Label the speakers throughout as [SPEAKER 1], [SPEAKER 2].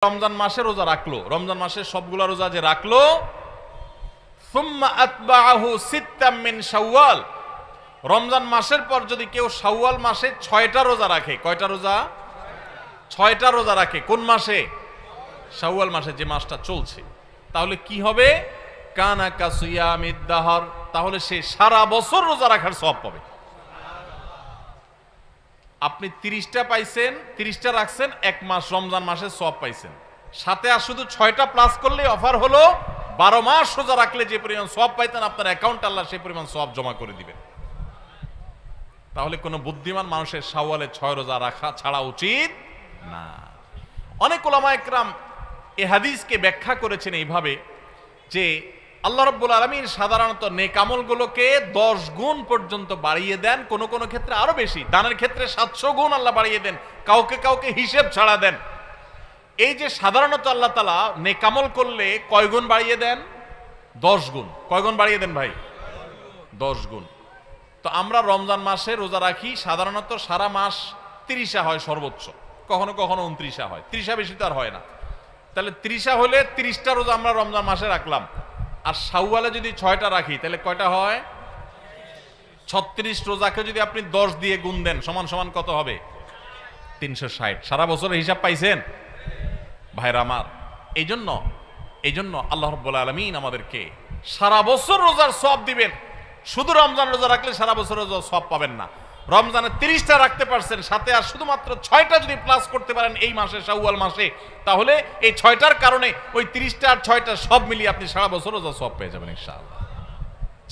[SPEAKER 1] রমজান মাসে রোজা রাখলো, রমজান মাসের সবগুলা রোজা যে রাখলো, সুম্মা আতবাআহু সিত্তাম মিন শাওয়াল, রমজান মাসের পর যদি কেউ শাওয়াল মাসে 6টা রোজা রাখে, কয়টা রোজা? 6টা রোজা রাখে। কোন মাসে? শাওয়াল মাসে, যে মাসটা চলছে। তাহলে কি হবে? কানা কাসিয়ামিদ দাহর, তাহলে সে সারা বছর রোজা রাখার সওয়াব পাবে। আপনি 30টা পাইছেন, 30টা রাখছেন, এক মাস রমজান মাসের সওয়াব পাইছেন। সাথে আর শুধু 6টা প্লাস করলে অফার হলো 12 মাস রোজা রাখলে যে পরিমাণ সওয়াব পাইতেন আপনার অ্যাকাউন্টে আল্লাহ সেই পরিমাণ সওয়াব জমা করে দিবেন। তাহলে কোনো বুদ্ধিমান মানুষের শাওয়ালে 6 রোজা রাখা ছাড়া উচিত না। অনেক উলামা ইকরাম এই হাদিসকে ব্যাখ্যা করেছেন এইভাবে যে আল্লাহ রাব্বুল আলামিন সাধারণত নেক আমলগুলোকে 10 গুণ পর্যন্ত বাড়িয়ে দেন, কোন কোন ক্ষেত্রে আরো বেশি, দানের ক্ষেত্রে 700 গুণ আল্লাহ বাড়িয়ে দেন, কাউকে কাউকে হিসেব ছাড়া দেন। এই যে সাধারণত আল্লাহ তাআলা নেক আমল করলে কয় গুণ বাড়িয়ে দেন? 10 গুণ। কয় গুণ বাড়িয়ে দেন ভাই? 10 গুণ। তো আমরা রমজান মাসে রোজা রাখি, সাধারণত সারা মাস 30 হয় সর্বোচ্চ, কখনো কখনো 29 হয়, 30 বেশি তো আর হয় না। তাহলে 30 হলে 30টা রোজা আমরা রমজান মাসে রাখলাম, আর শাওয়ালে যদি 6টা রাখি তাহলে কয়টা হয়? 36 রোজাকে যদি আপনি 10 দিয়ে গুণ দেন সমান সমান কত হবে? 360। সারা বছরের হিসাব পাইছেন ভাইরা আমার। এই জন্য আল্লাহ রাব্বুল আলামিন আমাদেরকে সারা বছর রোজার সওয়াব দিবেন। শুধু রমজান রোজা রাখলে সারা বছর রোজার সওয়াব পাবেন না। রমজানে 30টা রাখতে পারছেন, সাথে আর শুধুমাত্র 6টা যদি প্লাস করতে পারেন এই মাসে, শাওয়াল মাসে, তাহলে এই 6টার কারণে ওই 30টা আর 6টা সব মিলিয়ে আপনি সারা বছর রোজা সওয়াব পেয়ে যাবেন ইনশাআল্লাহ।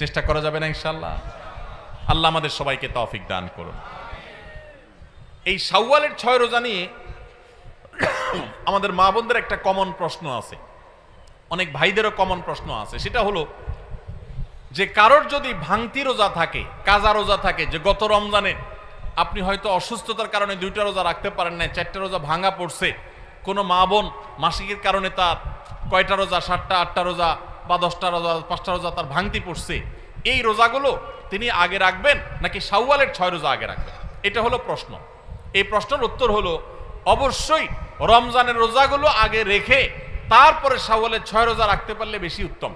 [SPEAKER 1] চেষ্টা করা যাবে না ইনশাআল্লাহ? আল্লাহ আমাদের সবাইকে তৌফিক দান করুন। এই শাওয়ালের 6 রোজা নিয়ে আমাদের মা বোনদের একটা কমন প্রশ্ন আছে, অনেক ভাইদেরও কমন প্রশ্ন আছে। সেটা হলো যে কারোর যদি ভাঙতি রোজা থাকে, কাজা রোজা থাকে, যে গত রমজানে আপনি হয়তো অসুস্থতার কারণে 2টা রোজা রাখতে পারেন না, 4টা রোজা ভাঙা পড়ছে, কোনো মা বোন মাসিকের কারণে তার কয়টা রোজা, 7টা 8টা রোজা বা 10টা রোজা 5টা রোজা তার ভাঙতি পড়ছে, এই রোজাগুলো তিনি আগে রাখবেন নাকি শাওয়ালের 6 রোজা আগে রাখবেন? এটা হলো প্রশ্ন। এই প্রশ্নের উত্তর হলো অবশ্যই রমজানের রোজাগুলো আগে রেখে তারপরে শাওয়ালের 6 রোজা রাখতে পারলে বেশি উত্তম।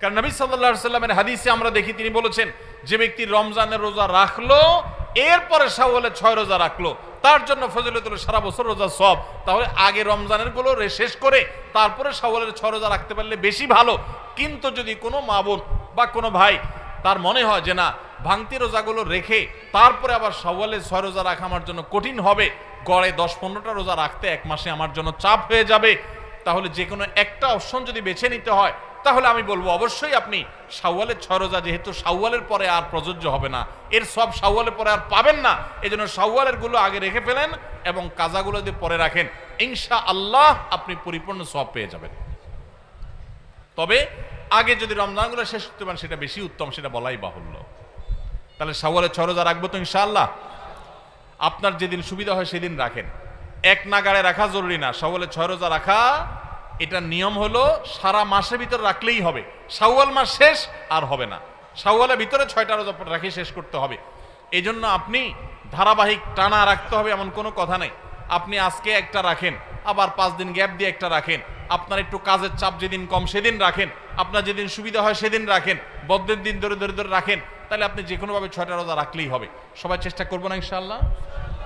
[SPEAKER 1] কারণ নবী সাল্লাল্লাহু আলাইহি সাল্লামের হাদিসে আমরা দেখি তিনি বলেছেন, যে ব্যক্তি রমজানের রোজা রাখলো এরপরে শাওয়ালের 6 রোজা রাখলো তার জন্য ফজিলত হলো সারা বছর রোজা সওয়াব। তাহলে আগে রমজানের গুলো শেষ করে তারপরে শাওয়ালের 6 রোজা রাখতে পারলে বেশি ভালো। কিন্তু যদি কোনো মা বোন বা কোনো ভাই তার মনে হয় যে না, ভাঙতি রোজাগুলো রেখে তারপরে আবার শাওয়ালের 6 রোজা রাখা আমার জন্য কঠিন হবে, গড়ে 10-15টা রোজা রাখতে এক মাসে আমার জন্য চাপ হয়ে যাবে, তাহলে যে কোনো একটা অপশন যদি বেছে নিতে হয় তাহলে আমি বলবো অবশ্যই আপনি শাওয়ালের 6 রোজা, যেহেতু শাওয়ালের পরে আর প্রযোজ্য হবে না, এর সব শাওয়ালের পরে আর পাবেন না, এই জন্য শাওয়ালের গুলো আগে রেখে ফেলেন এবং কাজাগুলো যদি পরে রাখেন ইনশাআল্লাহ আপনি পরিপূর্ণ সওয়াব পেয়ে যাবেন। তবে আগে যদি রমজানগুলো শেষ করতে পারেন সেটা বেশি উত্তম, সেটা বলাই বাহুল্য। তাহলে শাওয়ালের 6 রোজা রাখবো তো ইনশাআল্লাহ? আপনার যেদিন সুবিধা হয় সেদিন রাখেন, এক নাগাড়ে রাখা জরুরি না। শাওয়ালের 6 রোজা রাখা এটা নিয়ম হলো সারা মাসের ভিতরে রাখলেই হবে, শাওয়াল মাস শেষ আর হবে না, শাওয়ালের ভিতরে 6টা রোজা রাখে শেষ করতে হবে। এই জন্য আপনি ধারাবাহিক টানা রাখতে হবে এমন কোনো কথা নেই। আপনি আজকে একটা রাখেন, আবার 5 দিন গ্যাপ দিয়ে একটা রাখেন, আপনার একটু কাজের চাপ যেদিন কম সেদিন রাখেন, আপনার যেদিন সুবিধা হয় সেদিন রাখেন, বদ্ধের দিন ধরে ধরে ধরে রাখেন, তাহলে আপনি যে কোনোভাবে 6টা রোজা রাখলেই হবে। সবাই চেষ্টা করবো না ইনশাআল্লাহ?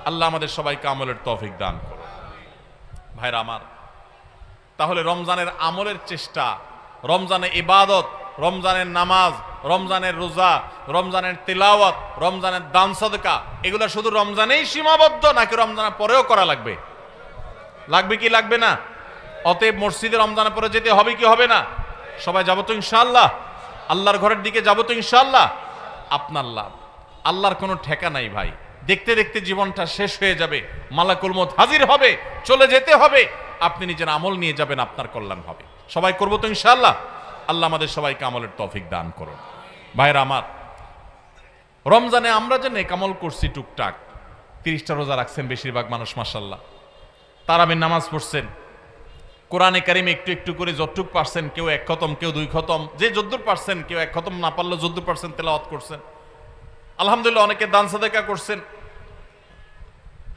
[SPEAKER 1] আল্লাহ আমাদের সবাইকে আমলের তৌফিক দান করুন। ভাইরা আমার, তাহলে রমজানের আমলের চেষ্টা, রমজানের ইবাদত, রমজানের নামাজ, রমজানের রোজা, রমজানের তিলাওয়াত, রমজানের দান সদকা, এগুলো শুধু রমজানেই সীমাবদ্ধ নাকি রমজানের পরেও করা লাগবে? লাগবে কি লাগবে না? অতএব মসজিদে রমজানের পরে যেতে হবে কি হবে না? সবাই যাবো তো ইনশাআল্লাহ? আল্লাহর ঘরের দিকে যাবো তো ইনশাআল্লাহ? আপনার লাভ, আল্লাহর কোনো ঠেকা নাই ভাই। দেখতে দেখতে জীবনটা শেষ হয়ে যাবে, মালাকুল মউত হাজির হবে, চলে যেতে হবে, আপনি নিজের আমল নিয়ে যাবেন, আপনার কল্যাণ হবে। সবাই করবো তো ইনশাআল্লাহ? আল্লাহ আমাদের সবাইকে আমলের তৌফিক দান করুন। ভাইরা আমার, রমজানে আমরা যে নেক আমল করছি টুকটাক, 30টা রোজা রাখছেন বেশিরভাগ মানুষ মাশাআল্লাহ, তারাবির নামাজ পড়ছেন, কোরআনে কারিম একটু একটু করে যতটুক পারছেন, কেউ 1 খতম, কেউ 2 খতম, যে যদ্দুর পারছেন, কেউ 1 খতম না পারলেও যদ্দুর পারছেন তেলাওয়াত করছেন, আলহামদুলিল্লাহ। অনেকে দান সাদাকা করছেন,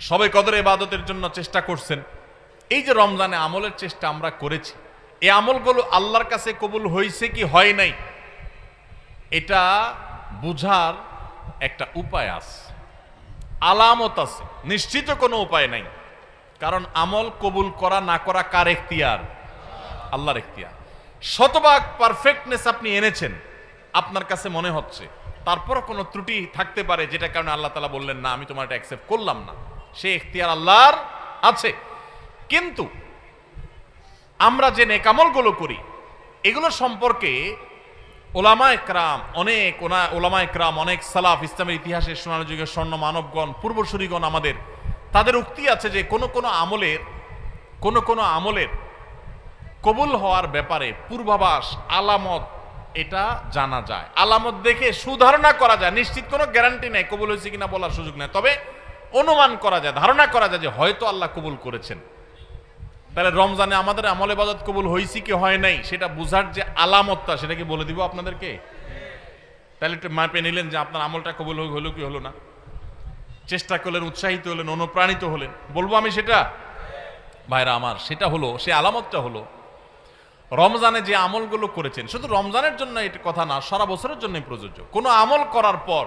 [SPEAKER 1] সবে কদর ইবাদতের জন্য চেষ্টা করছেন। এই যে রমজানে আমলের চেষ্টা আমরা করেছি, এই আমলগুলো আল্লাহর কাছে কবুল হয়েছে কি হয় নাই, এটা বুঝার একটা উপায় আছে, আলামত আছে, নিশ্চিত কোনো উপায় নাই। কারণ আমল কবুল করা না করা কার এখতিয়ার? আল্লাহর এখতিয়ার। শতভাগ পারফেক্টনেস আপনি এনেছেন, আপনার কাছে মনে হচ্ছে, তারপর কোনো ত্রুটি থাকতে পারে যেটা কারণে আল্লাহ তাআলা বললেন না আমি তোমার এটা অ্যাকসেপ্ট করলাম না, সে এখতিয়ার আল্লাহর আছে। কিন্তু আমরা যে নেক আমলগুলো করি এগুলো সম্পর্কে ওলামায়ে কেরাম অনেক সালাফ, ইসলামের ইতিহাসের সোনালী যুগের স্বর্ণ মানবগণ, পূর্বসূরীগণ আমাদের, তাদের উক্তি আছে যে কোন কোন আমলের কবুল হওয়ার ব্যাপারে পূর্বাভাস, আলামত এটা জানা যায়, আলামত দেখে সুধারণা করা যায়। নিশ্চিত কোনো গ্যারান্টি নেই কবুল হয়েছে কিনা বলার সুযোগ নেই, তবে অনুমান করা যায়, ধারণা করা যায় যে হয়তো আল্লাহ কবুল করেছেন। তাহলে রমজানে আমাদের আমল ইবাদত কবুল হয়েছে কি হয় নাই সেটা বুঝার যে আলামতটা, সেটা কি বলে দিব আপনাদেরকে? তাহলে একটু মাপে নিলেন যে আপনার আমলটা কবুল হলো কি হলো না, চেষ্টা করলেন, উৎসাহিত হলেন, অনুপ্রাণিত হলেন। বলবো আমি সেটা ভাইরা আমার, সেটা হলো, সে আলামতটা হলো রমজানে যে আমলগুলো করেছেন, শুধু রমজানের জন্য এটা কথা না, সারা বছরের জন্য প্রযোজ্য। কোনো আমল করার পর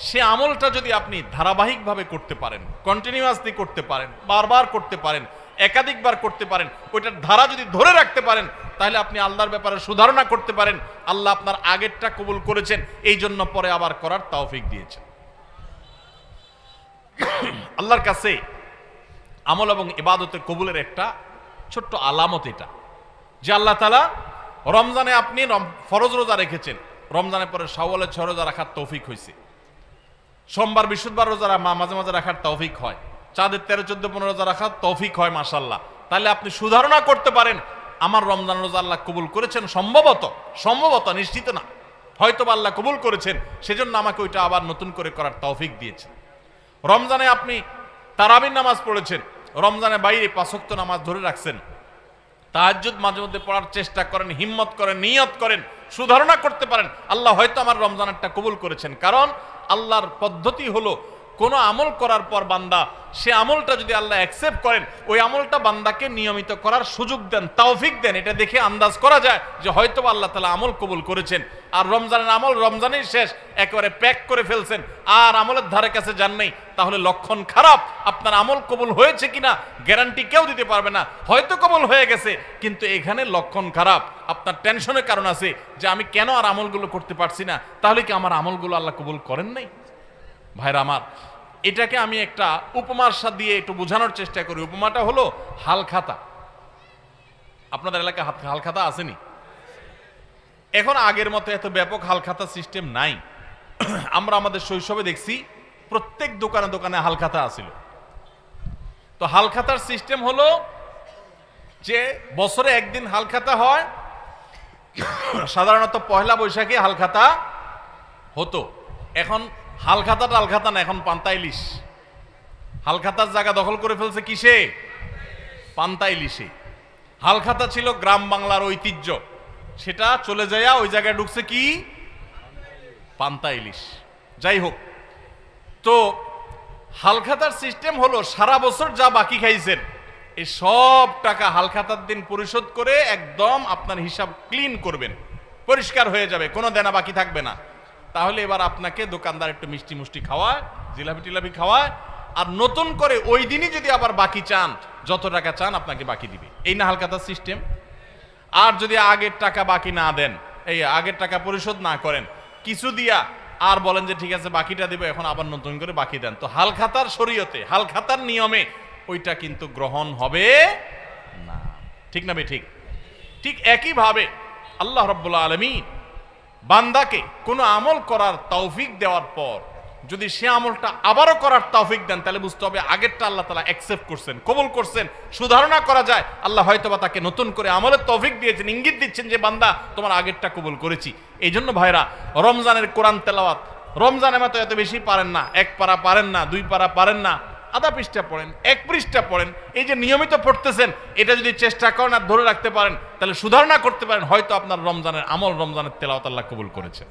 [SPEAKER 1] সে আমলটা যদি আপনি ধারাবাহিকভাবে করতে পারেন, কন্টিনিউয়াসলি করতে পারেন, বারবার করতে পারেন, একাধিকবার করতে পারেন, ওইটার ধারা যদি ধরে রাখতে পারেন, তাহলে আপনি আল্লাহর ব্যাপারে সুধারণা করতে পারেন আল্লাহ আপনার আগেরটা কবুল করেছেন, এই জন্য পরে আবার করার তৌফিক দিয়েছেন। আল্লাহর কাছে আমল এবং ইবাদতের কবুলের একটা ছোট্ট আলামত এটা, যে আল্লাহ তাআলা রমজানে আপনি ফরজ রোজা রেখেছেন, রমজানের পরে শাওয়ালের 6 রোজা রাখার তৌফিক হয়েছে, সোমবার বৃহস্পতিবার রোজা মাঝে মাঝে রাখার তৌফিক হয়, চাঁদের 13, 14, 15 রোজা রাখার তৌফিক হয় মাশাআল্লাহ। তাহলে আপনি সুধারণা করতে পারেন আমার রমজান রোজা আল্লাহ কবুল করেছেন, সম্ভবত, নিশ্চিত না, হয়তো আল্লাহ কবুল করেছেন, সেজন্য আমাকে ওইটা আবার নতুন করে করার তৌফিক দিয়েছেন। রমজানে আপনি তারাবির নামাজ পড়েছেন, রমজানে বাইরে 5 ওয়াক্ত নামাজ ধরে রাখছেন, তাহাজ্জুদ মাঝে মধ্যে পড়ার চেষ্টা করেন, হিম্মত করেন, নিয়ত করেন, সুধারণা করতে পারেন আল্লাহ হয়তো আমার রমজানেরটা কবুল করেছেন। কারণ আল্লাহর পদ্ধতি হলো কোন আমল করার পর বান্দা সে আমলটা যদি আল্লাহ অ্যাকসেপ্ট করেন, ওই আমলটা বান্দাকে নিয়মিত করার সুযোগ দেন, তৌফিক দেন। এটা দেখে আন্দাজ করা যায় যে হয়তো আল্লাহ তাআলা আমল কবুল করেছেন। আর রমজানের আমল রমজানেই শেষ, একেবারে প্যাক করে ফেলছেন, আর আমলের ধারে কাছে যান নাই, তাহলে লক্ষণ খারাপ। আপনার আমল কবুল হয়েছে কিনা গ্যারান্টি কেউ দিতে পারবে না, হয়তো কবুল হয়ে গেছে, কিন্তু এখানে লক্ষণ খারাপ। আপনার টেনশনের কারণ আছে যে আমি কেন আর আমলগুলো করতে পারছি না, তাহলে কি আমার আমলগুলো আল্লাহ কবুল করেন নাই? ভাইরা আমার, এটাকে আমি একটা উপমার সাথে দিয়ে একটু বোঝানোর চেষ্টা করি। উপমাটা হলো হালখাতা। আপনাদের এলাকায় হালখাতা আসেনি? এখন আগের মতো এত ব্যাপক হালখাতা সিস্টেম নাই। আমরা আমাদের শৈশবে দেখছি প্রত্যেক দোকানে দোকানে হালখাতা আছিল। তো হালখাতার সিস্টেম হলো যে বছরে একদিন হালখাতা হয়, সাধারণত পহেলা বৈশাখে হালখাতা হতো। এখন হালখাতা না, এখন পান্তা ইলিশ। হালখাতার জায়গা দখল করে ফেলছে কিসে? পান্তা ইলিশে। হালখাতা ছিল গ্রাম বাংলার ঐতিহ্য, সেটা চলে যায় ওই জায়গায় ঢুকছে কি? পান্তা ইলিশ। যাই হোক, তো হালখাতার সিস্টেম হলো সারা বছর যা বাকি খাইছেন এই সব টাকা হালখাতার দিন পরিশোধ করে একদম আপনার হিসাব ক্লিন করবেন, পরিষ্কার হয়ে যাবে, কোনো দেনা বাকি থাকবে না। তাহলে এবার আপনাকে দোকানদার একটু মিষ্টি মুষ্টি খাওয়ায়, জিলাপি টিলাপি খাওয়ায়, আর নতুন করে ওই দিনই যদি আবার বাকি চান, যত টাকা চান আপনাকে বাকি দিবে। এই না হালখাতার সিস্টেম? আর যদি আগের টাকা বাকি না দেন, এই আগের টাকা পরিশোধ না করেন, কিছু দিয়া আর বলেন যে ঠিক আছে বাকিটা দিব, এখন আবার নতুন করে বাকি দেন, তো হালখাতার শরীয়তে, হালখাতার নিয়মে ওইটা কিন্তু গ্রহণ হবে না। ঠিক না? ঠিক। ঠিক একইভাবে আল্লাহ রাব্বুল আলামিন বান্দাকে কোনো আমল করার তৌফিক দেওয়ার পর যদি সে আমলটা আবারও করার তৌফিক দেন, তাহলে বুঝতে হবে আগেরটা আল্লাহ তাআলা অ্যাকসেপ্ট করছেন, কবুল করছেন। সুধারণা করা যায় আল্লাহ হয়তোবা তাকে নতুন করে আমলের তৌফিক দিয়েছেন, ইঙ্গিত দিচ্ছেন যে বান্দা তোমার আগেরটা কবুল করেছি। এই জন্য ভাইরা, রমজানের কোরআন তেলাওয়াত রমজানের মতো এত বেশি পারেন না, 1 পারা পারেন না, 2 পারা পারেন না, আধা পৃষ্ঠা পড়েন, 1 পৃষ্ঠা পড়েন। এই যে নিয়মিত পড়তেছেন, এটা যদি চেষ্টা করেন আর ধরে রাখতে পারেন, তাহলে সুধারণা করতে পারেন হয়তো আপনার রমজানের আমল, রমজানের তেলাওয়াত আল্লাহ কবুল করেছেন।